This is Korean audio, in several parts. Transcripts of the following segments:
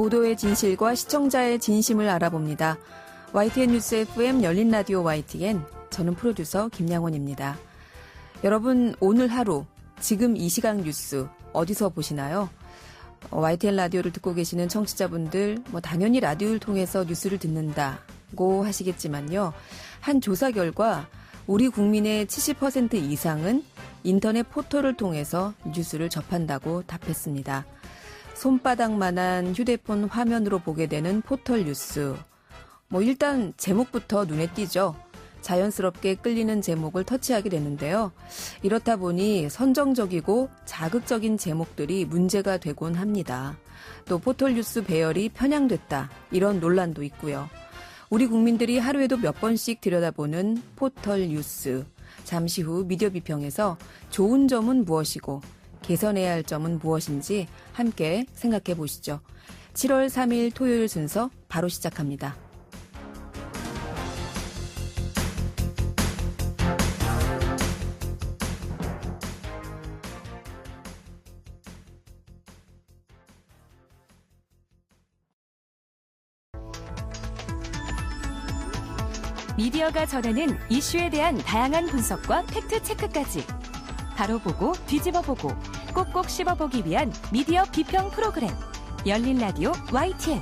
보도의 진실과 시청자의 진심을 알아봅니다. YTN 뉴스 FM 열린 라디오 YTN, 저는 프로듀서 김양원입니다. 여러분, 오늘 하루, 지금 이 시각 뉴스 어디서 보시나요? YTN 라디오를 듣고 계시는 청취자분들, 당연히 라디오를 통해서 뉴스를 듣는다고 하시겠지만요. 한 조사 결과 우리 국민의 70% 이상은 인터넷 포털을 통해서 뉴스를 접한다고 답했습니다. 손바닥만한 휴대폰 화면으로 보게 되는 포털 뉴스. 일단 제목부터 눈에 띄죠. 자연스럽게 끌리는 제목을 터치하게 되는데요. 이렇다 보니 선정적이고 자극적인 제목들이 문제가 되곤 합니다. 또 포털 뉴스 배열이 편향됐다, 이런 논란도 있고요. 우리 국민들이 하루에도 몇 번씩 들여다보는 포털 뉴스. 잠시 후 미디어 비평에서 좋은 점은 무엇이고 개선해야 할 점은 무엇인지 함께 생각해 보시죠. 7월 3일 토요일 순서 바로 시작합니다. 미디어가 전하는 이슈에 대한 다양한 분석과 팩트체크까지 바로 보고 뒤집어 보고 꼭꼭 씹어보기 위한 미디어 비평 프로그램 열린 라디오 YTN.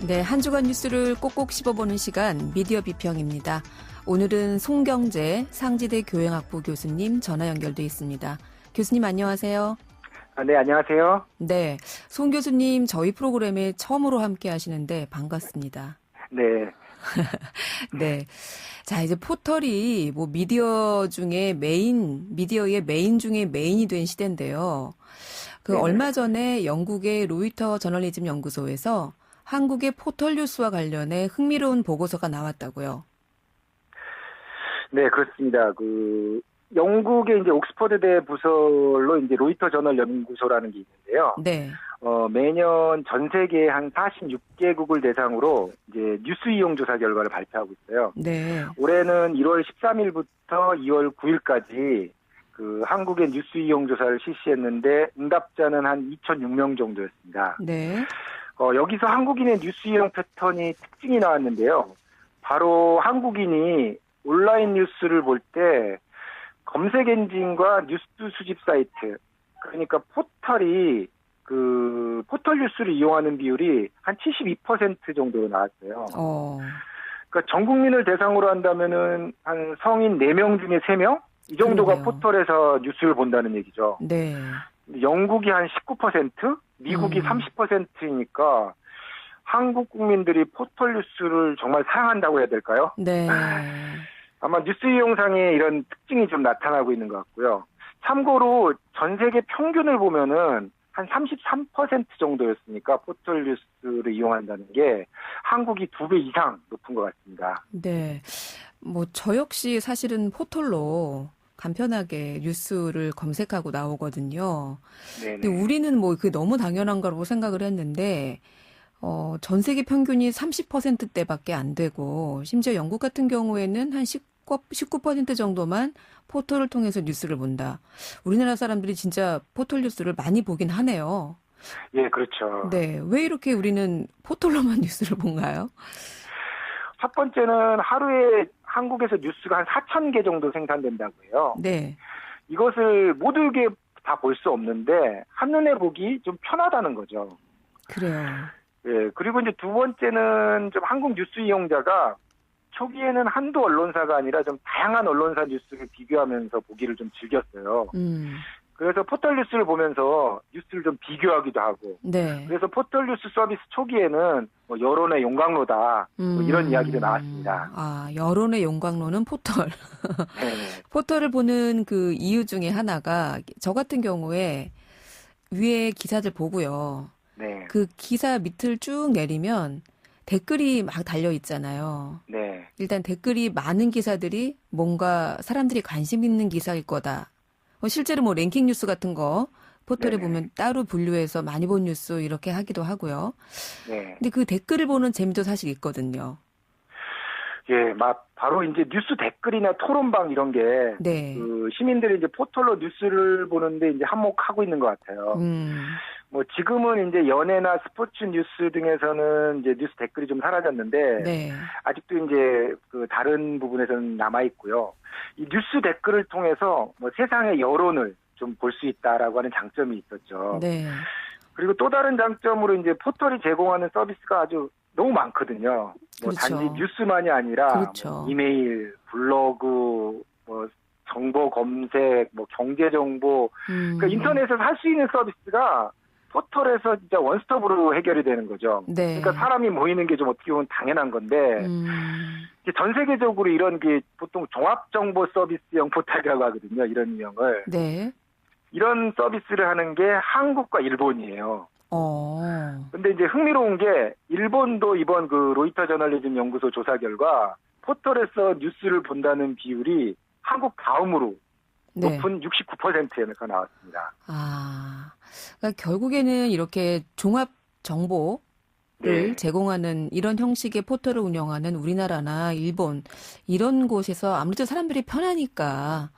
네, 한 주간 뉴스를 꼭꼭 씹어보는 시간 미디어 비평입니다. 오늘은 송경재 상지대 교양학부 교수님 전화 연결돼 있습니다. 교수님 안녕하세요. 네, 안녕하세요. 네, 송 교수님 저희 프로그램에 처음으로 함께 하시는데 반갑습니다. 네. 네. 자, 이제 포털이 미디어의 메인 중에 메인이 된 시대인데요. 얼마 전에 영국의 로이터 저널리즘 연구소에서 한국의 포털 뉴스와 관련해 흥미로운 보고서가 나왔다고요. 네, 그렇습니다. 영국의 이제 옥스퍼드대 부설로 이제 로이터 저널 연구소라는 게 있는데요. 네. 매년 전 세계 한 46개국을 대상으로 이제 뉴스 이용 조사 결과를 발표하고 있어요. 네. 올해는 1월 13일부터 2월 9일까지 한국의 뉴스 이용 조사를 실시했는데 응답자는 한 2,006명 정도였습니다. 네. 여기서 한국인의 뉴스 이용 패턴이 특징이 나왔는데요. 바로 한국인이 온라인 뉴스를 볼 때 검색 엔진과 뉴스 수집 사이트, 그러니까 포털이 포털 뉴스를 이용하는 비율이 한 72% 정도로 나왔어요. 그러니까 전 국민을 대상으로 한다면은 한 성인 4명 중에 3명? 이 정도가 그러네요. 포털에서 뉴스를 본다는 얘기죠. 네. 영국이 한 19%, 미국이 30%니까 한국 국민들이 포털 뉴스를 정말 사랑한다고 해야 될까요? 네. 아마 뉴스 이용상에 이런 특징이 좀 나타나고 있는 것 같고요. 참고로 전 세계 평균을 보면은 한 33% 정도였으니까 포털 뉴스를 이용한다는 게 한국이 2배 이상 높은 것 같습니다. 네. 저 역시 사실은 포털로 간편하게 뉴스를 검색하고 나오거든요. 네네. 근데 우리는 그게 너무 당연한 거라고 생각을 했는데, 전 세계 평균이 30%대밖에 안 되고, 심지어 영국 같은 경우에는 한 19% 정도만 포털을 통해서 뉴스를 본다. 우리나라 사람들이 진짜 포털 뉴스를 많이 보긴 하네요. 예, 그렇죠. 네. 왜 이렇게 우리는 포털로만 뉴스를 본가요? 첫 번째는 하루에 한국에서 뉴스가 한 4,000개 정도 생산된다고 해요. 네. 이것을 모두게 다 볼 수 없는데 한눈에 보기 좀 편하다는 거죠. 그래요. 예, 그리고 이제 두 번째는 좀 한국 뉴스 이용자가 초기에는 한두 언론사가 아니라 좀 다양한 언론사 뉴스를 비교하면서 보기를 좀 즐겼어요. 그래서 포털 뉴스를 보면서 뉴스를 좀 비교하기도 하고. 네. 그래서 포털 뉴스 서비스 초기에는 여론의 용광로다. 이런 이야기도 나왔습니다. 아, 여론의 용광로는 포털. 네. 포털을 보는 그 이유 중에 하나가 저 같은 경우에 위에 기사들 보고요. 네. 그 기사 밑을 쭉 내리면 댓글이 막 달려 있잖아요. 네. 일단 댓글이 많은 기사들이 뭔가 사람들이 관심 있는 기사일 거다. 실제로 랭킹 뉴스 같은 거 포털에 네네. 보면 따로 분류해서 많이 본 뉴스 이렇게 하기도 하고요. 네. 근데 그 댓글을 보는 재미도 사실 있거든요. 예, 바로 이제 뉴스 댓글이나 토론방 이런 게 네. 시민들이 이제 포털로 뉴스를 보는데 이제 한몫하고 있는 것 같아요. 뭐 지금은 이제 연예나 스포츠 뉴스 등에서는 이제 뉴스 댓글이 좀 사라졌는데 네. 아직도 이제 그 다른 부분에서는 남아 있고요. 이 뉴스 댓글을 통해서 뭐 세상의 여론을 좀 볼 수 있다라고 하는 장점이 있었죠. 네. 그리고 또 다른 장점으로 이제 포털이 제공하는 서비스가 아주 너무 많거든요. 뭐 그렇죠. 단지 뉴스만이 아니라 그렇죠. 뭐 이메일, 블로그, 뭐 정보 검색, 뭐 경제 정보, 그러니까 인터넷에서 할 수 있는 서비스가 포털에서 진짜 원스톱으로 해결이 되는 거죠. 네. 그러니까 사람이 모이는 게 좀 어떻게 보면 당연한 건데 이제 전 세계적으로 이런 게 보통 종합정보 서비스형 포털이라고 하거든요. 이런 유형을. 네. 이런 서비스를 하는 게 한국과 일본이에요. 근데 이제 흥미로운 게 일본도 이번 그 로이터 저널리즘 연구소 조사 결과 포털에서 뉴스를 본다는 비율이 한국 다음으로 네. 높은 69%가 나왔습니다. 그러니까 결국에는 이렇게 종합 정보를 네. 제공하는 이런 형식의 포털을 운영하는 우리나라나 일본 이런 곳에서 아무래도 사람들이 편하니까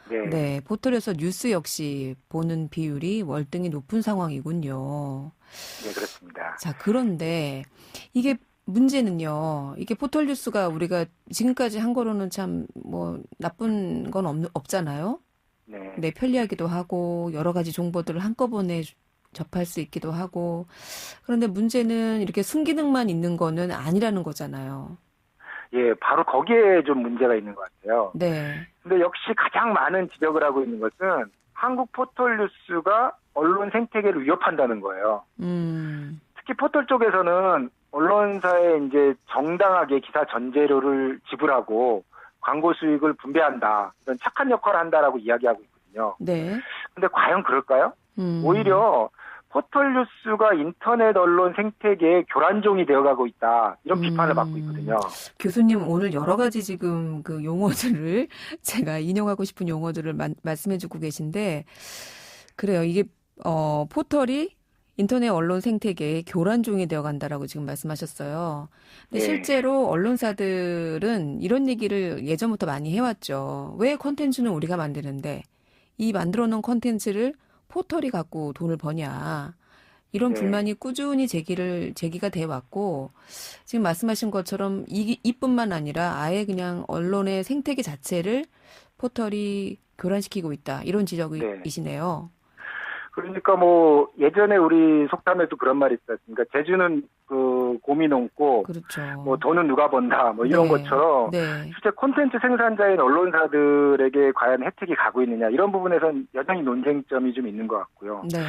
네. 네, 포털에서 뉴스 역시 보는 비율이 월등히 높은 상황이군요. 네, 그렇습니다. 자, 그런데 이게 문제는요. 이게 포털 뉴스가 우리가 지금까지 한 거로는 참 뭐 나쁜 건 없잖아요. 네. 네, 편리하기도 하고 여러 가지 정보들을 한꺼번에 접할 수 있기도 하고. 그런데 문제는 이렇게 순기능만 있는 거는 아니라는 거잖아요. 예, 바로 거기에 좀 문제가 있는 것 같아요. 네. 근데 역시 가장 많은 지적을 하고 있는 것은 한국 포털 뉴스가 언론 생태계를 위협한다는 거예요. 특히 포털 쪽에서는 언론사에 이제 정당하게 기사 전재료를 지불하고 광고 수익을 분배한다. 이런 착한 역할을 한다라고 이야기하고 있거든요. 네. 근데 과연 그럴까요? 오히려 포털 뉴스가 인터넷 언론 생태계의 교란종이 되어가고 있다. 이런 비판을 받고 있거든요. 교수님 오늘 여러 가지 지금 그 용어들을 제가 인용하고 싶은 용어들을 말씀해주고 계신데 그래요. 이게 포털이 인터넷 언론 생태계의 교란종이 되어간다라고 지금 말씀하셨어요. 근데 네. 실제로 언론사들은 이런 얘기를 예전부터 많이 해왔죠. 왜 콘텐츠는 우리가 만드는데 이 만들어놓은 콘텐츠를 포털이 갖고 돈을 버냐. 이런 네. 불만이 꾸준히 제기가 돼 왔고 지금 말씀하신 것처럼 이뿐만 아니라 아예 그냥 언론의 생태계 자체를 포털이 교란시키고 있다. 이런 지적이시네요. 그러니까 뭐 예전에 우리 속담에도 그런 말이 있었으니까 제주는 그 곰이 넘고 그렇죠. 뭐 돈은 누가 번다 뭐 이런 네. 것처럼 네. 실제 콘텐츠 생산자인 언론사들에게 과연 혜택이 가고 있느냐 이런 부분에선 여전히 논쟁점이 좀 있는 것 같고요. 네.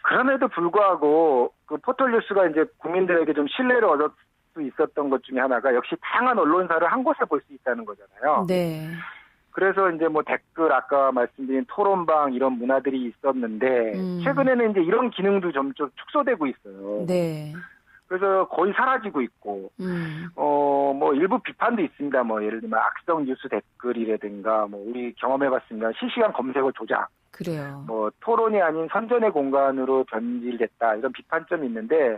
그럼에도 불구하고 그 포털 뉴스가 이제 국민들에게 좀 신뢰를 얻을 수 있었던 것 중에 하나가 역시 다양한 언론사를 한 곳에 볼 수 있다는 거잖아요. 네. 그래서 이제 뭐 댓글 아까 말씀드린 토론방 이런 문화들이 있었는데 최근에는 이제 이런 기능도 점점 축소되고 있어요. 네. 그래서 거의 사라지고 있고 뭐 일부 비판도 있습니다. 뭐 예를 들면 악성 뉴스 댓글이라든가 뭐 우리 경험해봤습니다. 실시간 검색어 조작, 그래요. 뭐 토론이 아닌 선전의 공간으로 변질됐다 이런 비판점이 있는데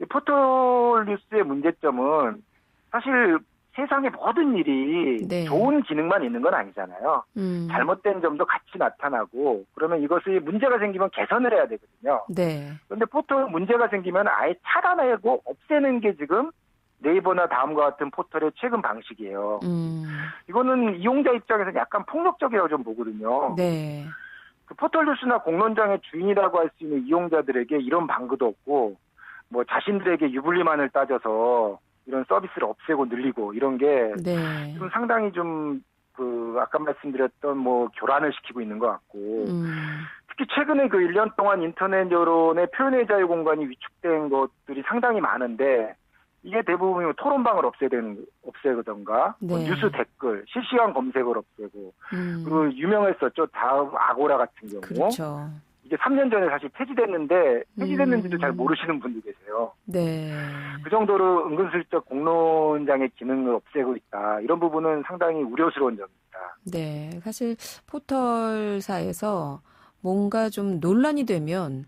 이 포털 뉴스의 문제점은 사실 세상의 모든 일이 네. 좋은 기능만 있는 건 아니잖아요. 잘못된 점도 같이 나타나고 그러면 이것이 문제가 생기면 개선을 해야 되거든요. 네. 그런데 포털 문제가 생기면 아예 차단하고 없애는 게 지금 네이버나 다음과 같은 포털의 최근 방식이에요. 이거는 이용자 입장에서는 약간 폭력적이라고 좀 보거든요. 네. 그 포털 뉴스나 공론장의 주인이라고 할 수 있는 이용자들에게 이런 방구도 없고 뭐 자신들에게 유불리만을 따져서 이런 서비스를 없애고 늘리고 이런 게 네. 좀 상당히 좀 그 아까 말씀드렸던 뭐 교란을 시키고 있는 것 같고 특히 최근에 그 1년 동안 인터넷 여론의 표현의 자유 공간이 위축된 것들이 상당히 많은데 이게 대부분 토론방을 없애던가 네. 뭐 뉴스 댓글 실시간 검색을 없애고 그리고 유명했었죠. 다음 아고라 같은 경우 그렇죠. 이게 3년 전에 사실 폐지됐는데 폐지됐는지도 잘 모르시는 분도 계세요. 네. 그 정도로 은근슬쩍 공론장의 기능을 없애고 있다. 이런 부분은 상당히 우려스러운 점입니다. 네. 사실 포털사에서 뭔가 좀 논란이 되면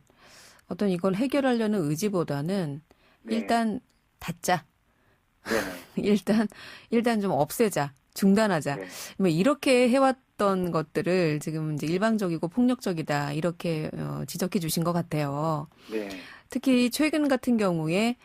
어떤 이걸 해결하려는 의지보다는 네. 일단 닫자. 네네. 일단 좀 없애자, 중단하자. 네. 뭐 이렇게 해왔던 것들을 지금 이제 일방적이고 폭력적이다 이렇게 지적해 주신 것 같아요. 네. 특히 최근 같은 경우에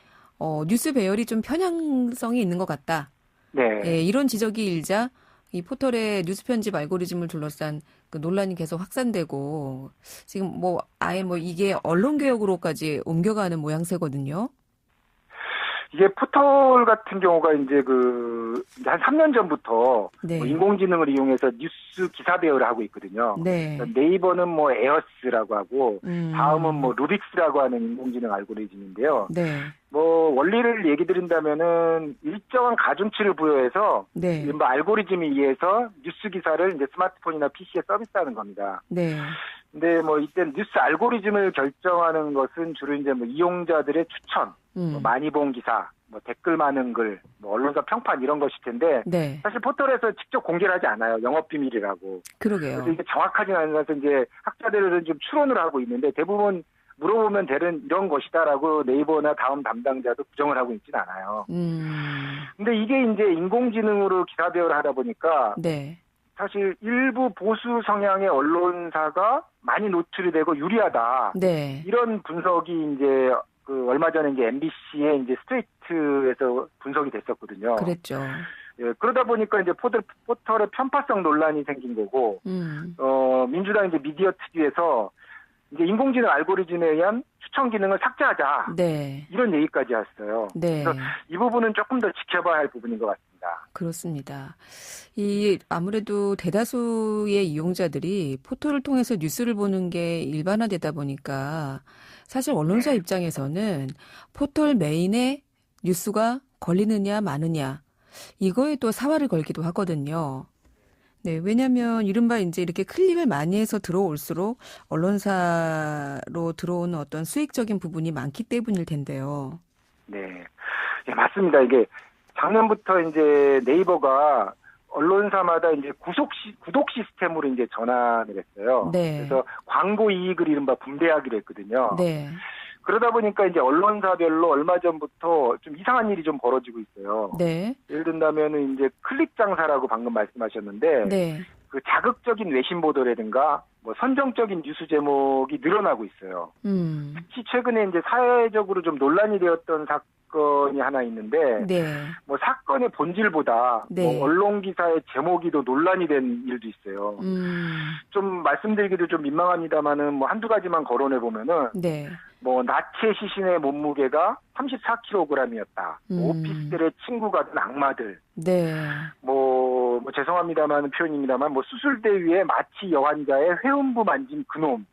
뉴스 배열이 좀 편향성이 있는 것 같다. 네. 예, 이런 지적이 일자 이 포털의 뉴스 편집 알고리즘을 둘러싼 그 논란이 계속 확산되고 지금 뭐 아예 뭐 이게 언론 개혁으로까지 옮겨가는 모양새거든요. 이게 포털 같은 경우가 이제 이제 한 3년 전부터 네. 뭐 인공지능을 이용해서 뉴스 기사 배열을 하고 있거든요. 네. 네이버는 뭐 에어스라고 하고 다음은 뭐 음. 루빅스라고 하는 인공지능 알고리즘인데요. 네. 뭐 원리를 얘기 드린다면은 일정한 가중치를 부여해서 네. 뭐 알고리즘에 의해서 뉴스 기사를 이제 스마트폰이나 PC에 서비스하는 겁니다. 네. 근데 뭐 이때 뉴스 알고리즘을 결정하는 것은 주로 이제 뭐 이용자들의 추천, 뭐 많이 본 기사, 뭐 댓글 많은 글, 뭐 언론사 평판 이런 것일 텐데 네. 사실 포털에서 직접 공개를 하지 않아요. 영업 비밀이라고. 그러게요. 그래서 이게 정확하지는 않아서 이제 학자들은 좀 추론을 하고 있는데 대부분 물어보면 되는 이런 것이다라고 네이버나 다음 담당자도 부정을 하고 있지는 않아요. 근데 이게 이제 인공지능으로 기사 배열을 하다 보니까 네. 사실 일부 보수 성향의 언론사가 많이 노출이 되고 유리하다. 네. 이런 분석이 이제 얼마 전에 이제 MBC의 이제 스트레이트에서 분석이 됐었거든요. 그랬죠. 예, 그러다 보니까 이제 포털의 편파성 논란이 생긴 거고, 민주당 이제 미디어 특위에서 이제 인공지능 알고리즘에 의한 추천 기능을 삭제하자. 네. 이런 얘기까지 했어요. 네. 그래서 이 부분은 조금 더 지켜봐야 할 부분인 것 같습니다. 그렇습니다. 아무래도 대다수의 이용자들이 포털을 통해서 뉴스를 보는 게 일반화되다 보니까 사실 언론사 입장에서는 포털 메인에 뉴스가 걸리느냐 마느냐 이거에 또 사활을 걸기도 하거든요. 네, 왜냐하면 이른바 이제 이렇게 클릭을 많이 해서 들어올수록 언론사로 들어오는 어떤 수익적인 부분이 많기 때문일 텐데요. 네, 예, 맞습니다. 이게 작년부터 이제 네이버가 언론사마다 이제 구독 시스템으로 이제 전환을 했어요. 네. 그래서 광고 이익을 이른바 분배하기로 했거든요. 네. 그러다 보니까 이제 언론사별로 얼마 전부터 좀 이상한 일이 좀 벌어지고 있어요. 네. 예를 든다면은 이제 클릭 장사라고 방금 말씀하셨는데, 네. 그 자극적인 외신 보도라든가 뭐 선정적인 뉴스 제목이 늘어나고 있어요. 특히 최근에 이제 사회적으로 좀 논란이 되었던 사건이 하나 있는데, 네. 뭐 사건의 본질보다 네. 뭐 언론 기사의 제목이 더 논란이 된 일도 있어요. 좀 말씀드리기도 좀 민망합니다만은 뭐 한두 가지만 거론해 보면은 네. 뭐 나치의 시신의 몸무게가 34kg이었다. 오피스텔의 친구가 된 악마들. 네. 뭐 죄송합니다만 표현입니다만 뭐 수술대 위에 마치 여환자의 회음부 만진 그놈.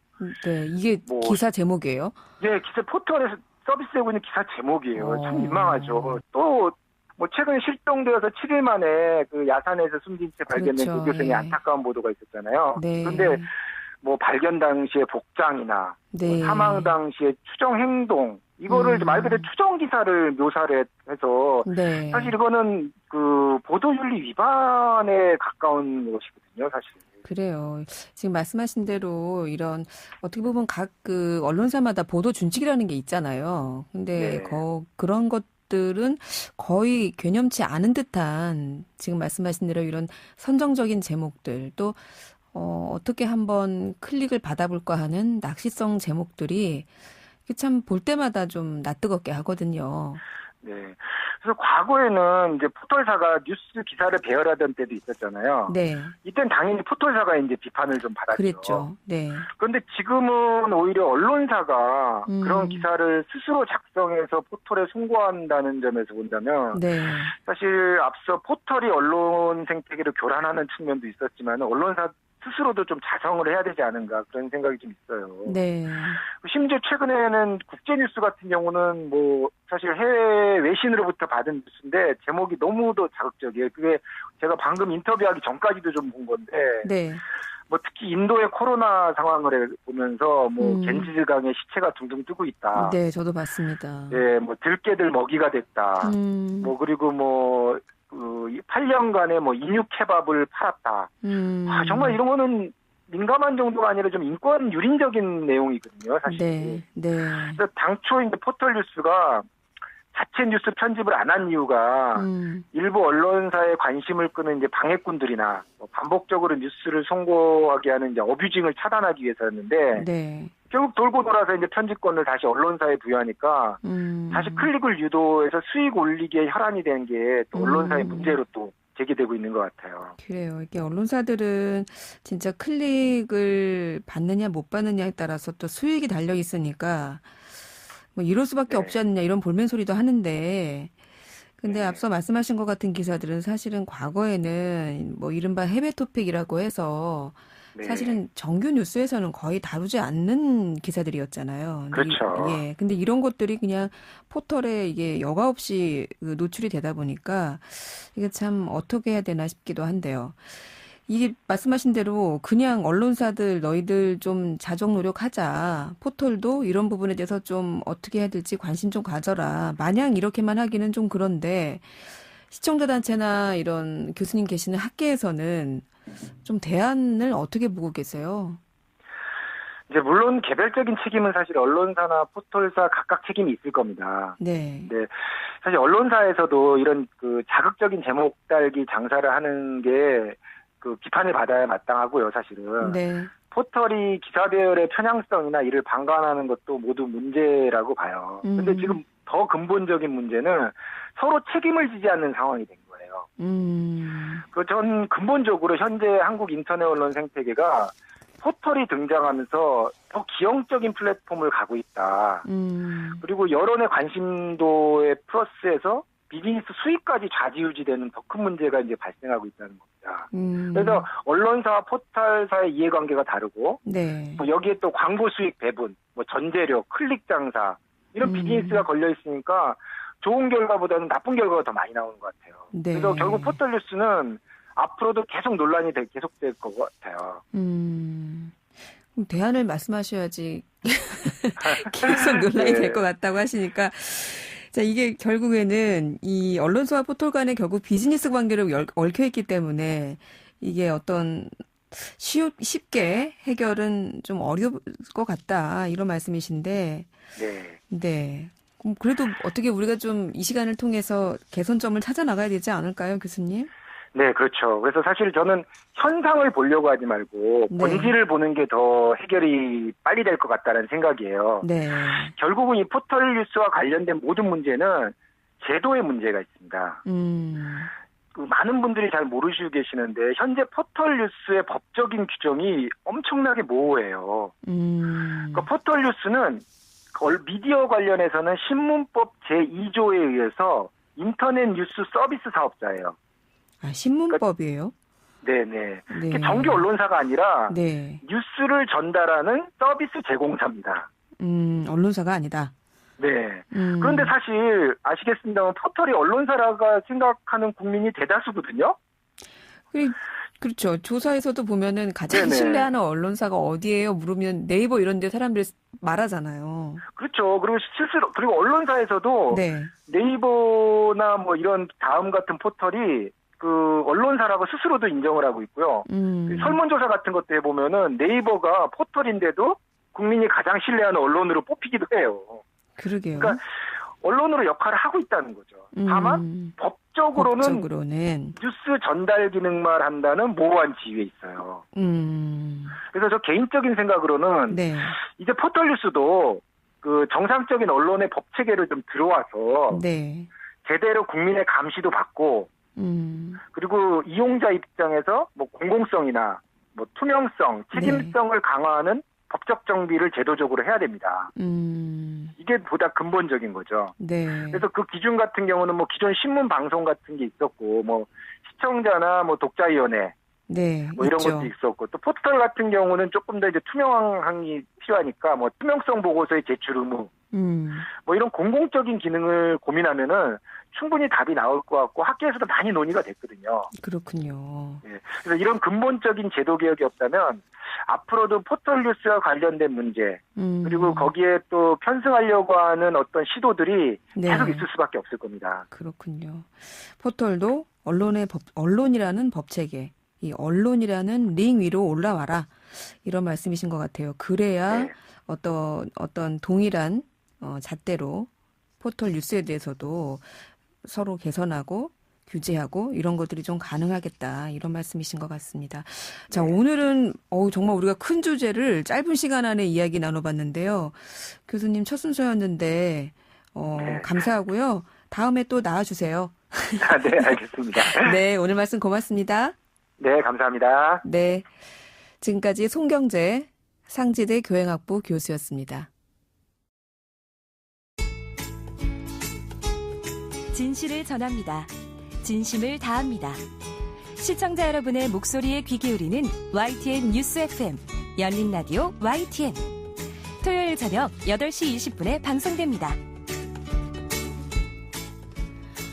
네, 이게 뭐, 기사 제목이에요? 네, 기사 포털에서 서비스되고 있는 기사 제목이에요. 참 민망하죠. 또 뭐 최근에 실종되어서 7일 만에 그 야산에서 숨진 채 발견된 그렇죠. 교교생의 예. 안타까운 보도가 있었잖아요. 네. 그런데 뭐 발견 당시의 복장이나 네. 뭐 사망 당시의 추정 행동 이거를 말 그대로 추정 기사를 묘사를 해서 네. 사실 이거는 그 보도윤리 위반에 가까운 것이거든요, 사실. 그래요. 지금 말씀하신 대로 이런 어떻게 보면 각 그 언론사마다 보도 준칙이라는 게 있잖아요. 근데 네. 그런 것들은 거의 개념치 않은 듯한 지금 말씀하신 대로 이런 선정적인 제목들 또 어떻게 한번 클릭을 받아볼까 하는 낚시성 제목들이 참 볼 때마다 좀 낯뜨겁게 하거든요. 네. 그래서 과거에는 이제 포털사가 뉴스 기사를 배열하던 때도 있었잖아요. 네. 이땐 당연히 포털사가 이제 비판을 좀 받았죠. 그랬죠. 네. 그런데 지금은 오히려 언론사가 그런 음. 기사를 스스로 작성해서 포털에 송고한다는 점에서 본다면 네. 사실 앞서 포털이 언론 생태계를 교란하는 측면도 있었지만 언론사 스스로도 좀 자성을 해야 되지 않은가 그런 생각이 좀 있어요. 네. 심지어 최근에는 국제뉴스 같은 경우는 뭐 사실 해외 외신으로부터 받은 뉴스인데 제목이 너무도 자극적이에요. 그게 제가 방금 인터뷰하기 전까지도 좀 본 건데 네. 뭐 특히 인도의 코로나 상황을 보면서 뭐 겐지스강의 시체가 둥둥 뜨고 있다. 네, 저도 봤습니다. 네, 뭐 들깨들 먹이가 됐다. 뭐 그리고 뭐 8년간의 뭐 인육 케밥을 팔았다. 정말 이런 거는 민감한 정도가 아니라 좀 인권 유린적인 내용이거든요, 사실. 네, 네. 그래서 당초 이제 포털 뉴스가 자체 뉴스 편집을 안 한 이유가 일부 언론사의 관심을 끄는 이제 방해꾼들이나 뭐 반복적으로 뉴스를 송고하게 하는 이제 어뷰징을 차단하기 위해서였는데 네. 결국 돌고 돌아서 이제 편집권을 다시 언론사에 부여하니까 다시 클릭을 유도해서 수익 올리기에 혈안이 된 게 또 언론사의 문제로 또 제기되고 있는 것 같아요. 그래요. 이게 언론사들은 진짜 클릭을 받느냐 못 받느냐에 따라서 또 수익이 달려 있으니까 뭐 이럴 수밖에 네. 없지 않느냐 이런 볼멘 소리도 하는데 근데 네. 앞서 말씀하신 것 같은 기사들은 사실은 과거에는 뭐 이른바 해외 토픽이라고 해서 네. 사실은 정규 뉴스에서는 거의 다루지 않는 기사들이었잖아요. 근데 그렇죠. 예. 근데 이런 것들이 그냥 포털에 이게 여과 없이 노출이 되다 보니까 이게 참 어떻게 해야 되나 싶기도 한데요. 이게 말씀하신 대로 그냥 언론사들 너희들 좀 자정 노력하자. 포털도 이런 부분에 대해서 좀 어떻게 해야 될지 관심 좀 가져라. 마냥 이렇게만 하기는 좀 그런데 시청자 단체나 이런 교수님 계시는 학계에서는 좀 대안을 어떻게 보고 계세요? 이제 물론 개별적인 책임은 사실 언론사나 포털사 각각 책임이 있을 겁니다. 네. 네, 사실 언론사에서도 이런 그 자극적인 제목 달기 장사를 하는 게 그 비판을 받아야 마땅하고요, 사실은. 네. 포털이 기사 배열의 편향성이나 이를 방관하는 것도 모두 문제라고 봐요. 근데 지금 더 근본적인 문제는 서로 책임을 지지 않는 상황이 된 거예요. 전 근본적으로 현재 한국 인터넷 언론 생태계가 포털이 등장하면서 더 기형적인 플랫폼을 가고 있다. 그리고 여론의 관심도에 플러스해서 비즈니스 수익까지 좌지우지되는 더 큰 문제가 이제 발생하고 있다는 겁니다. 그래서 언론사와 포털사의 이해관계가 다르고, 네. 뭐 여기에 또 광고 수익 배분, 뭐 전재료, 클릭 장사 이런 비즈니스가 걸려 있으니까 좋은 결과보다는 나쁜 결과가 더 많이 나오는 것 같아요. 네. 그래서 결국 포털 뉴스는 앞으로도 계속 논란이 계속될 것 같아요. 그럼 대안을 말씀하셔야지 계속 논란이 네. 될 것 같다고 하시니까 자 이게 결국에는 이 언론사와 포털 간에 결국 비즈니스 관계로 얽혀 있기 때문에 이게 어떤 쉽게 해결은 좀 어려울 것 같다 이런 말씀이신데 네. 네. 그래도 어떻게 우리가 좀 이 시간을 통해서 개선점을 찾아 나가야 되지 않을까요, 교수님? 네, 그렇죠. 그래서 사실 저는 현상을 보려고 하지 말고 네. 본질을 보는 게 더 해결이 빨리 될 것 같다는 생각이에요. 네. 결국은 이 포털 뉴스와 관련된 모든 문제는 제도의 문제가 있습니다. 그 많은 분들이 잘 모르시고 계시는데 현재 포털 뉴스의 법적인 규정이 엄청나게 모호해요. 그 포털 뉴스는 미디어 관련해서는 신문법 제2조에 의해서 인터넷 뉴스 서비스 사업자예요. 아, 신문법이에요? 네네. 네. 정규 언론사가 아니라 네. 뉴스를 전달하는 서비스 제공사입니다. 언론사가 아니다. 네. 그런데 사실 아시겠습니다만 포털이 언론사라고 생각하는 국민이 대다수거든요. 그렇죠. 조사에서도 보면은 가장 네네. 신뢰하는 언론사가 어디예요? 물으면 네이버 이런 데 사람들이 말하잖아요. 그렇죠. 그리고 언론사에서도 네. 네이버나 뭐 이런 다음 같은 포털이 그 언론사라고 스스로도 인정을 하고 있고요. 설문조사 같은 것도 해보면은 네이버가 포털인데도 국민이 가장 신뢰하는 언론으로 뽑히기도 해요. 그러게요. 그러니까 언론으로 역할을 하고 있다는 거죠. 다만 법적으로는 뉴스 전달 기능만 한다는 모호한 지위에 있어요. 그래서 저 개인적인 생각으로는 네. 이제 포털 뉴스도 그 정상적인 언론의 법 체계를 좀 들어와서 네. 제대로 국민의 감시도 받고 그리고 이용자 입장에서 뭐 공공성이나 뭐 투명성, 책임성을 강화하는 법적 정비를 제도적으로 해야 됩니다. 이게 보다 근본적인 거죠. 네. 그래서 그 기준 같은 경우는 뭐 기존 신문 방송 같은 게 있었고 뭐 시청자나 뭐 독자위원회 네. 뭐 이런 있죠. 것도 있었고 또 포털 같은 경우는 조금 더 이제 투명함이 필요하니까 뭐 투명성 보고서의 제출 의무 뭐 이런 공공적인 기능을 고민하면은 충분히 답이 나올 것 같고 학계에서도 많이 논의가 됐거든요. 그렇군요. 예. 그래서 이런 근본적인 제도 개혁이 없다면 앞으로도 포털 뉴스와 관련된 문제 그리고 거기에 또 편승하려고 하는 어떤 시도들이 네. 계속 있을 수밖에 없을 겁니다. 그렇군요. 포털도 언론이라는 법체계, 이 언론이라는 링 위로 올라와라 이런 말씀이신 것 같아요. 그래야 네. 어떤 동일한 잣대로 포털 뉴스에 대해서도 서로 개선하고 규제하고 이런 것들이 좀 가능하겠다 이런 말씀이신 것 같습니다. 자, 오늘은 정말 우리가 큰 주제를 짧은 시간 안에 이야기 나눠봤는데요. 교수님 첫 순서였는데 감사하고요. 다음에 또 나와주세요. 네, 알겠습니다. 네, 오늘 말씀 고맙습니다. 네, 감사합니다. 네, 지금까지 송경재 상지대 교행학부 교수였습니다. 진실을 전합니다. 진심을 다합니다. 시청자 여러분의 목소리에 귀 기울이는 YTN 뉴스 FM 열린 라디오 YTN 토요일 저녁 8시 20분에 방송됩니다.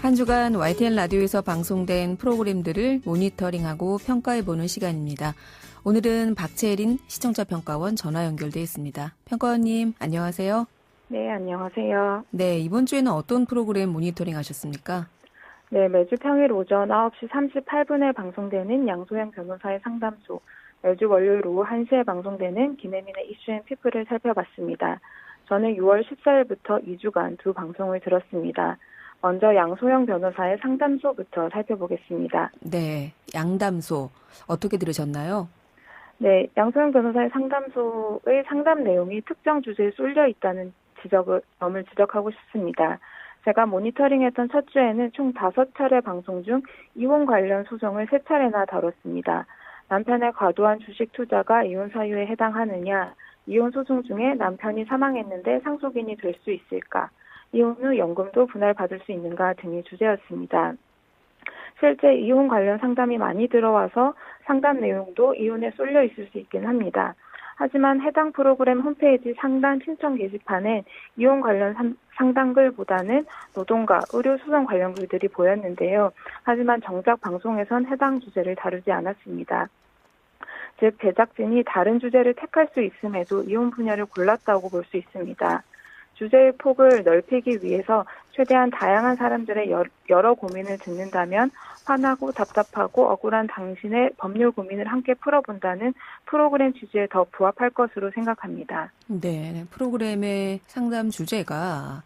한 주간 YTN 라디오에서 방송된 프로그램들을 모니터링하고 평가해보는 시간입니다. 오늘은 박채린 시청자 평가원 전화 연결돼 있습니다. 평가원님 안녕하세요. 네, 안녕하세요. 네, 이번 주에는 어떤 프로그램 모니터링 하셨습니까? 네, 매주 평일 오전 9시 38분에 방송되는 양소영 변호사의 상담소, 매주 월요일 오후 1시에 방송되는 김혜민의 이슈앤피플을 살펴봤습니다. 저는 6월 14일부터 2주간 두 방송을 들었습니다. 먼저 양소영 변호사의 상담소부터 살펴보겠습니다. 네, 양담소 어떻게 들으셨나요? 네, 양소영 변호사의 상담소의 상담 내용이 특정 주제에 쏠려 있다는 점을 지적하고 싶습니다. 제가 모니터링했던 첫 주에는 총 5차례 방송 중 이혼 관련 소송을 3차례나 다뤘습니다. 남편의 과도한 주식 투자가 이혼 사유에 해당하느냐, 이혼 소송 중에 남편이 사망했는데 상속인이 될 수 있을까, 이혼 후 연금도 분할받을 수 있는가 등이 주제였습니다. 실제 이혼 관련 상담이 많이 들어와서 상담 내용도 이혼에 쏠려 있을 수 있긴 합니다. 하지만 해당 프로그램 홈페이지 상담 신청 게시판에 이혼 관련 상담글보다는 노동과 의료 소송 관련 글들이 보였는데요. 하지만 정작 방송에선 해당 주제를 다루지 않았습니다. 즉 제작진이 다른 주제를 택할 수 있음에도 이혼 분야를 골랐다고 볼 수 있습니다. 주제의 폭을 넓히기 위해서 최대한 다양한 사람들의 여러 고민을 듣는다면 화나고 답답하고 억울한 당신의 법률 고민을 함께 풀어본다는 프로그램 취지에 더 부합할 것으로 생각합니다. 네, 프로그램의 상담 주제가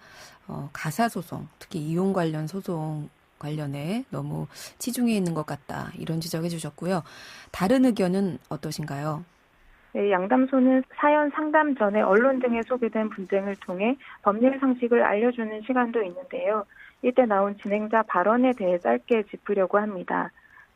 가사소송, 특히 이혼 관련 소송 관련해 너무 치중해 있는 것 같다 이런 지적해 주셨고요. 다른 의견은 어떠신가요? 네, 양담소는 사연 상담 전에 언론 등에 소개된 분쟁을 통해 법률 상식을 알려주는 시간도 있는데요. 이때 나온 진행자 발언에 대해 짧게 짚으려고 합니다.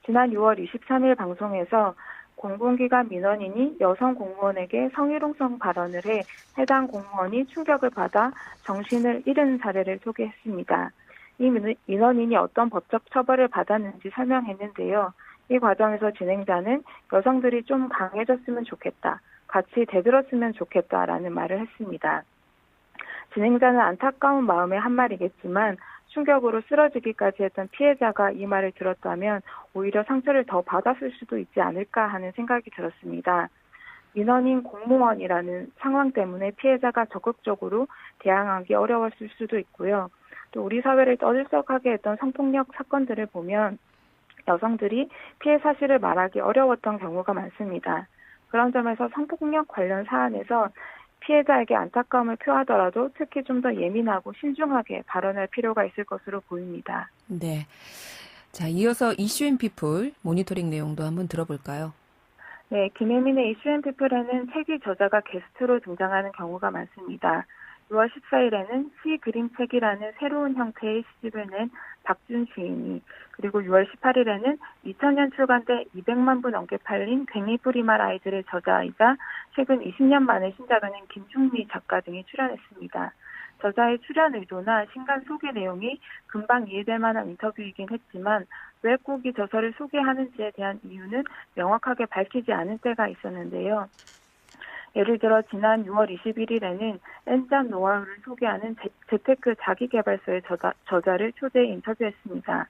지난 6월 23일 방송에서 공공기관 민원인이 여성 공무원에게 성희롱성 발언을 해 해당 공무원이 충격을 받아 정신을 잃은 사례를 소개했습니다. 이 민원인이 어떤 법적 처벌을 받았는지 설명했는데요. 이 과정에서 진행자는 여성들이 좀 강해졌으면 좋겠다, 같이 대들었으면 좋겠다라는 말을 했습니다. 진행자는 안타까운 마음에 한 말이겠지만 충격으로 쓰러지기까지 했던 피해자가 이 말을 들었다면 오히려 상처를 더 받았을 수도 있지 않을까 하는 생각이 들었습니다. 민원인 공무원이라는 상황 때문에 피해자가 적극적으로 대항하기 어려웠을 수도 있고요. 또 우리 사회를 떠들썩하게 했던 성폭력 사건들을 보면 여성들이 피해 사실을 말하기 어려웠던 경우가 많습니다. 그런 점에서 성폭력 관련 사안에서 피해자에게 안타까움을 표하더라도 특히 좀 더 예민하고 신중하게 발언할 필요가 있을 것으로 보입니다. 네. 자, 이어서 이슈앤피플 모니터링 내용도 한번 들어볼까요? 네, 김혜민의 이슈앤피플에는 책의 저자가 게스트로 등장하는 경우가 많습니다. 6월 14일에는 시그림책이라는 새로운 형태의 시집을 낸 박준 시인이, 그리고 6월 18일에는 2000년 출간돼 200만 부 넘게 팔린 괭이뿌리말 아이들의 저자이자 최근 20년 만에 신작을 낸 김충미 작가 등이 출연했습니다. 저자의 출연 의도나 신간 소개 내용이 금방 이해될 만한 인터뷰이긴 했지만 왜 꼭 이 저서를 소개하는지에 대한 이유는 명확하게 밝히지 않은 때가 있었는데요. 예를 들어 지난 6월 21일에는 엔잡 노하우를 소개하는 재테크 자기개발서의 저자를 초대해 인터뷰했습니다.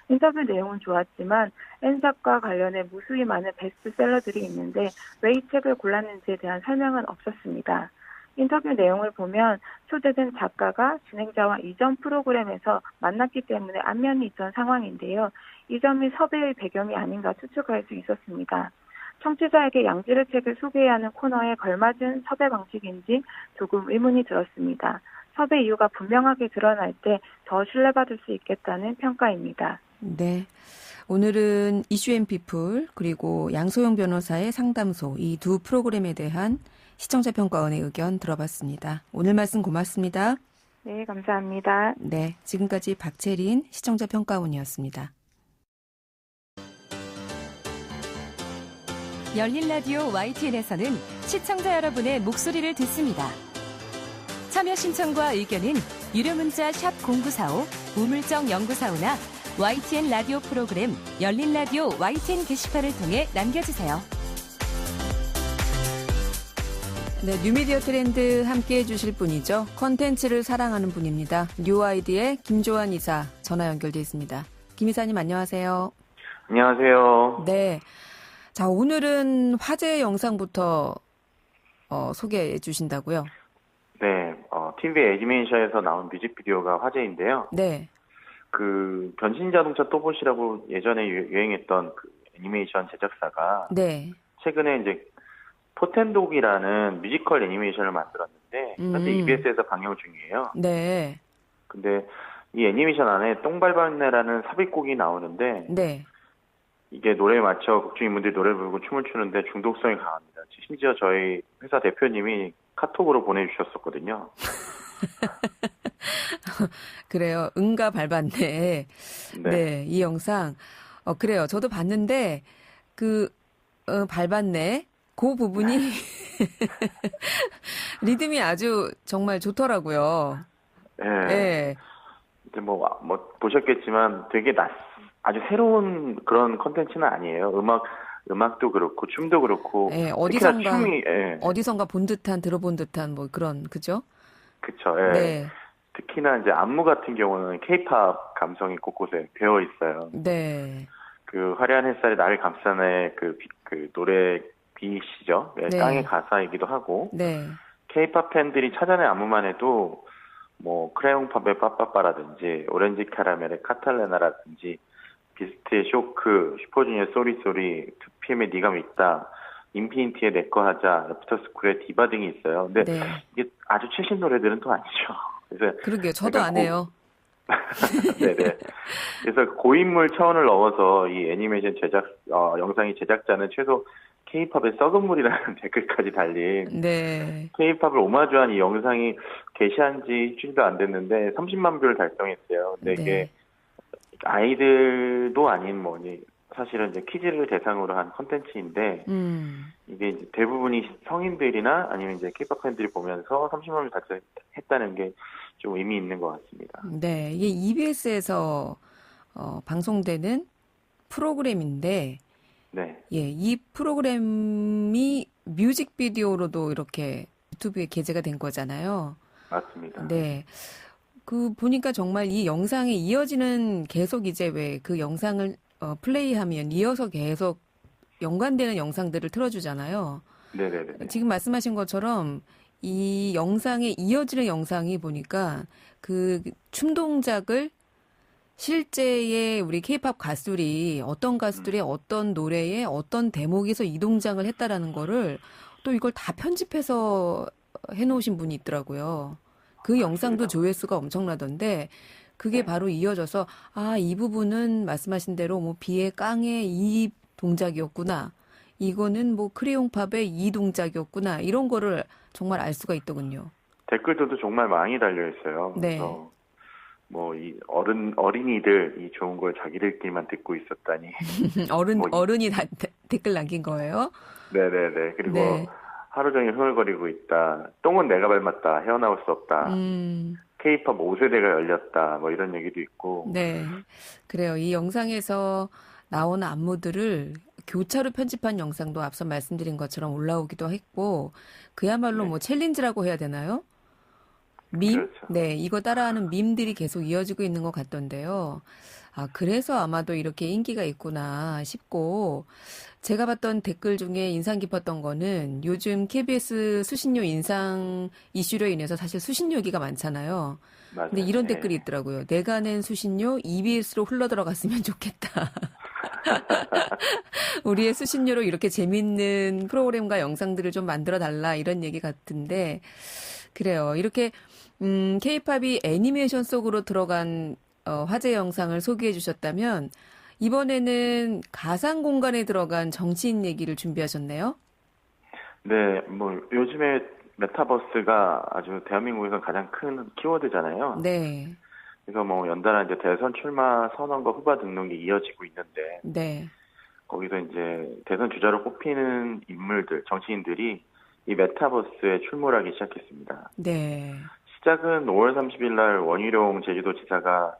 인터뷰 내용은 좋았지만 엔잡과 관련해 무수히 많은 베스트셀러들이 있는데 왜 이 책을 골랐는지에 대한 설명은 없었습니다. 인터뷰 내용을 보면 초대된 작가가 진행자와 이전 프로그램에서 만났기 때문에 안면이 있던 상황인데요. 이 점이 섭외의 배경이 아닌가 추측할 수 있었습니다. 청취자에게 양질의 책을 소개해야 하는 코너에 걸맞은 섭외 방식인지 조금 의문이 들었습니다. 섭외 이유가 분명하게 드러날 때 더 신뢰받을 수 있겠다는 평가입니다. 네. 오늘은 이슈앤피플 그리고 양소영 변호사의 상담소 이 두 프로그램에 대한 시청자 평가원의 의견 들어봤습니다. 오늘 말씀 고맙습니다. 네, 감사합니다. 네, 지금까지 박채린 시청자 평가원이었습니다. 열린 라디오 YTN에서는 시청자 여러분의 목소리를 듣습니다. 참여 신청과 의견은 유료 문자 샵 0945, 우물정 0945나 YTN 라디오 프로그램 열린 라디오 YTN 게시판을 통해 남겨주세요. 네, 뉴미디어 트렌드 함께해 주실 분이죠. 컨텐츠를 사랑하는 분입니다. 뉴아이디의 김조한 이사 전화 연결돼 있습니다. 김 이사님 안녕하세요. 안녕하세요. 네, 자 오늘은 화제 영상부터 소개해 주신다고요? 네, TV 애니메이션에서 나온 뮤직비디오가 화제인데요. 네, 그 변신자동차 또봇이라고 예전에 유행했던 그 애니메이션 제작사가 네, 최근에 이제 포텐독이라는 뮤지컬 애니메이션을 만들었는데 현재 EBS에서 방영 중이에요. 네, 근데 이 애니메이션 안에 똥발발네라는 삽입곡이 나오는데 네. 이게 노래에 맞춰 극중인물들이 노래를 부르고 춤을 추는데 중독성이 강합니다. 심지어 저희 회사 대표님이 카톡으로 보내주셨었거든요. 그래요. 응가 밟았네. 네. 네, 이 영상. 그래요. 저도 봤는데, 밟았네. 그 부분이, 리듬이 아주 정말 좋더라고요. 네. 네. 이제 보셨겠지만 되게 아주 새로운 그런 컨텐츠는 아니에요. 음악도 그렇고, 춤도 그렇고. 네, 어디선가 본 듯한, 들어본 듯한, 뭐 그런, 그죠? 그쵸, 예. 네. 특히나 이제 안무 같은 경우는 케이팝 감성이 곳곳에 배어 있어요. 네. 그 화려한 햇살이 나를 감싸네 그 노래 비시죠. 네. 깡의 가사이기도 하고. 네. 케이팝 팬들이 찾아낸 안무만 해도 뭐 크레용팝의 빠빠빠라든지 오렌지 캐러멜의 카탈레나라든지 비스트의 쇼크, 슈퍼주니어의 쏘리쏘리, 2PM의 네가 밉다, 인피니티의 내꺼 하자, 애프터스쿨의 디바 등이 있어요. 근데 네. 이게 아주 최신 노래들은 또 아니죠. 그래서 그러게요. 저도 안 해요. 네네. 그래서 고인물 차원을 넘어서 이 애니메이션 영상의 제작자는 최소 K-팝의 썩은 물이라는 댓글까지 달린 네. K-팝을 오마주한 이 영상이 게시한 지 일주일도 안 됐는데 30만 뷰를 달성했어요. 근데 이게 네. 아이들도 아닌 사실은 이제 키즈를 대상으로 한 컨텐츠인데 이게 이제 대부분이 성인들이나 아니면 이제 K-팝 팬들이 보면서 30만 뷰 달성했다는 게 좀 의미 있는 것 같습니다. 네, 이게 EBS에서 방송되는 프로그램인데, 네. 예, 이 프로그램이 뮤직비디오로도 이렇게 유튜브에 게재가 된 거잖아요. 맞습니다. 네. 보니까 정말 이 영상에 이어지는 계속 이제 왜 그 영상을 플레이하면 이어서 계속 연관되는 영상들을 틀어주잖아요. 네네네. 지금 말씀하신 것처럼 이 영상에 이어지는 영상이 보니까 그 춤 동작을 실제의 우리 케이팝 가수들이 어떤 가수들의 어떤 노래에 어떤 대목에서 이 동작을 했다라는 거를 또 이걸 다 편집해서 해놓으신 분이 있더라고요. 그 영상도 조회수가 엄청나던데 그게 바로 이어져서 이 부분은 말씀하신 대로 뭐 비의 깡의 이 동작이었구나. 이거는 뭐 크레용팝의 이 동작이었구나. 이런 거를 정말 알 수가 있더군요. 댓글들도 정말 많이 달려 있어요. 네. 그래서 이 어린이들 이 좋은 걸 자기들끼리만 듣고 있었다니. 어른이 댓글 남긴 거예요? 네네네. 그리고 네. 하루 종일 흥얼거리고 있다. 똥은 내가 밟았다. 헤어나올 수 없다. K-팝 5세대가 열렸다. 뭐 이런 얘기도 있고. 네. 그래요. 이 영상에서 나오는 안무들을 교차로 편집한 영상도 앞서 말씀드린 것처럼 올라오기도 했고, 그야말로 네. 뭐 챌린지라고 해야 되나요? 밈? 그렇죠. 네, 이거 따라하는 밈들이 계속 이어지고 있는 것 같던데요. 그래서 아마도 이렇게 인기가 있구나 싶고, 제가 봤던 댓글 중에 인상 깊었던 거는 요즘 KBS 수신료 인상 이슈로 인해서 사실 수신료 얘기가 많잖아요. 맞아요. 근데 이런 네. 댓글이 있더라고요. 내가 낸 수신료 EBS로 흘러들어갔으면 좋겠다. 우리의 수신료로 이렇게 재밌는 프로그램과 영상들을 좀 만들어 달라 이런 얘기 같은데 그래요. 이렇게 K-팝이 애니메이션 속으로 들어간 화제 영상을 소개해 주셨다면 이번에는 가상 공간에 들어간 정치인 얘기를 준비하셨네요. 네, 뭐 요즘에 메타버스가 아주 대한민국에서 가장 큰 키워드잖아요. 네. 그래서 뭐 연달아 이제 대선 출마 선언과 후보 등록이 이어지고 있는데 네. 거기서 이제 대선 주자로 꼽히는 인물들, 정치인들이 이 메타버스에 출몰하기 시작했습니다. 네. 시작은 5월 30일 날 원희룡 제주도지사가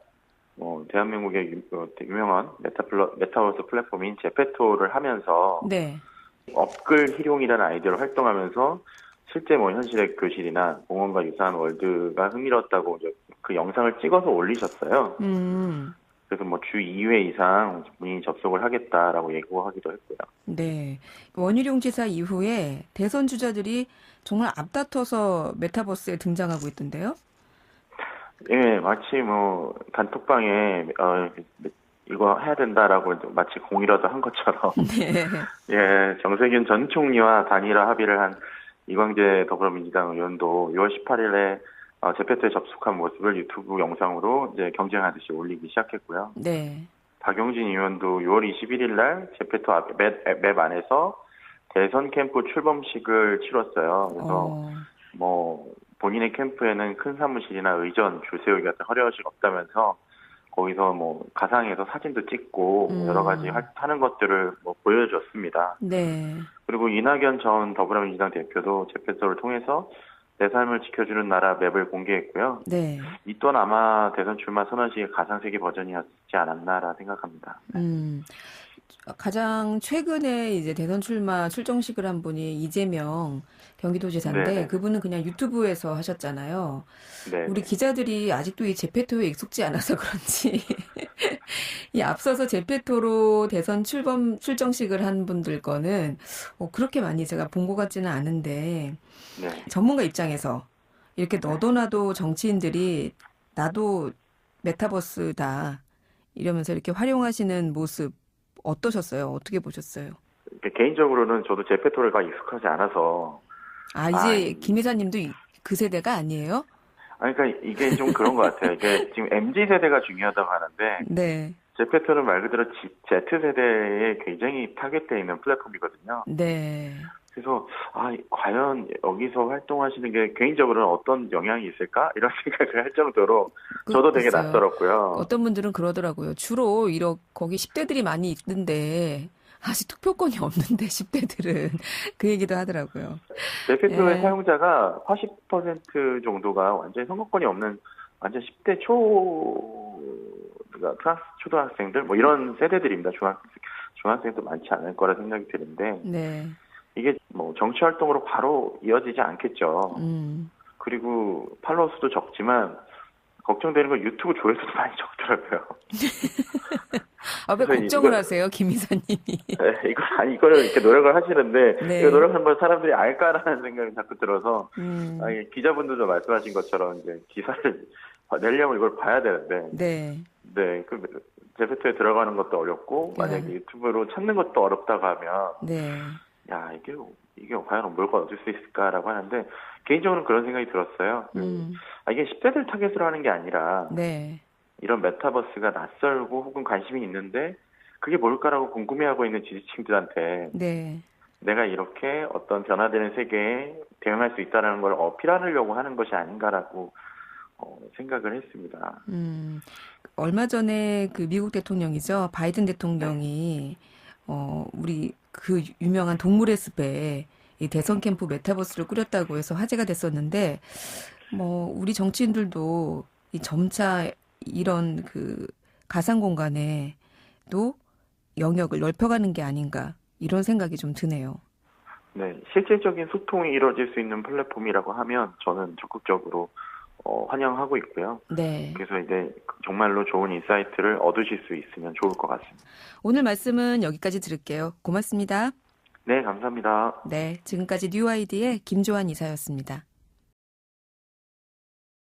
대한민국의 유명한 메타버스 플랫폼인 제페토를 하면서 네. 업글 희룡이라는 아이디어를 활동하면서 실제 뭐 현실의 교실이나 공원과 유사한 월드가 흥미롭다고 이제 그 영상을 찍어서 올리셨어요. 그래서 뭐 주 2회 이상 문의 접속을 하겠다라고 예고하기도 했고요. 네. 원희룡 지사 이후에 대선 주자들이 정말 앞다퉈서 메타버스에 등장하고 있던데요. 예, 마치 뭐 단톡방에 이거 해야 된다라고 마치 공이라도 한 것처럼 네. 예, 정세균 전 총리와 단일화 합의를 한 이광재 더불어민주당 의원도 6월 18일에 제페토에 접속한 모습을 유튜브 영상으로 이제 경쟁하듯이 올리기 시작했고요. 네. 박용진 의원도 6월 21일 날 제페토 맵 안에서 대선 캠프 출범식을 치렀어요. 그래서 뭐 본인의 캠프에는 큰 사무실이나 의전, 줄 세우기 같은 허려식 없다면서 거기서 뭐 가상에서 사진도 찍고 여러 가지 하는 것들을 뭐 보여줬습니다. 네. 그리고 이낙연 전 더불어민주당 대표도 제페토를 통해서 내 삶을 지켜주는 나라 맵을 공개했고요. 네. 이 또한 아마 대선 출마 선언 시의 가상세계 버전이었지 않았나라 생각합니다. 가장 최근에 이제 대선 출마 출정식을 한 분이 이재명 경기도지사인데 네네. 그분은 그냥 유튜브에서 하셨잖아요. 네. 우리 기자들이 아직도 이 제페토에 익숙지 않아서 그런지 이 앞서서 제페토로 대선 출정식을 한 분들 거는 그렇게 많이 제가 본 것 같지는 않은데 네. 전문가 입장에서 이렇게 너도나도 정치인들이 나도 메타버스다 이러면서 이렇게 활용하시는 모습 어떠셨어요? 어떻게 보셨어요? 개인적으로는 저도 제페토가 익숙하지 않아서 이제 김 이사님도 그 세대가 아니에요? 그러니까 이게 좀 그런 것 같아요. 이게 지금 MZ세대가 중요하다고 하는데 네. 제페토는 말 그대로 Z세대에 굉장히 타겟되어 있는 플랫폼이거든요. 네. 그래서 과연 여기서 활동하시는 게 개인적으로는 어떤 영향이 있을까? 이런 생각을 할 정도로 저도 되게 글쎄요. 낯설었고요. 어떤 분들은 그러더라고요. 주로 거기 10대들이 많이 있는데 아직 투표권이 없는데 10대들은 그 얘기도 하더라고요. 제페토의 예. 사용자가 80% 정도가 완전히 선거권이 없는 완전 10대 초등학생들 뭐 이런 세대들입니다. 중학생도 많지 않을 거라 생각이 드는데 네. 이게 뭐 정치 활동으로 바로 이어지지 않겠죠. 그리고 팔로워 수도 적지만 걱정되는 건 유튜브 조회수도 많이 적더라고요. 왜 걱정을 하세요, 김 이사님이? 네, 이거를 이렇게 노력을 하시는데 네. 이거 노력하는 걸 사람들이 알까라는 생각이 자꾸 들어서 기자분들도 말씀하신 것처럼 이제 기사를 내려면 이걸 봐야 되는데 네. 네, 그 제페토에 들어가는 것도 어렵고 만약에 유튜브로 찾는 것도 어렵다고 하면 네. 야 이게 과연 뭘 얻을 수 있을까라고 하는데 개인적으로는 그런 생각이 들었어요. 이게 10대들 타겟으로 하는 게 아니라 네. 이런 메타버스가 낯설고 혹은 관심이 있는데 그게 뭘까라고 궁금해하고 있는 지지층들한테 네. 내가 이렇게 어떤 변화되는 세계에 대응할 수 있다는 걸 어필하려고 하는 것이 아닌가라고 생각을 했습니다. 얼마 전에 그 미국 대통령이죠. 바이든 대통령이 우리 그 유명한 동물의 숲에 이 대선 캠프 메타버스를 꾸렸다고 해서 화제가 됐었는데 우리 정치인들도 이 점차 이런 그 가상 공간에도 영역을 넓혀가는 게 아닌가 이런 생각이 좀 드네요. 네, 실질적인 소통이 이루어질 수 있는 플랫폼이라고 하면 저는 적극적으로 환영하고 있고요. 네. 그래서 이제 정말로 좋은 인사이트를 얻으실 수 있으면 좋을 것 같습니다. 오늘 말씀은 여기까지 들을게요. 고맙습니다. 네, 감사합니다. 네, 지금까지 뉴아이디의 김조한 이사였습니다.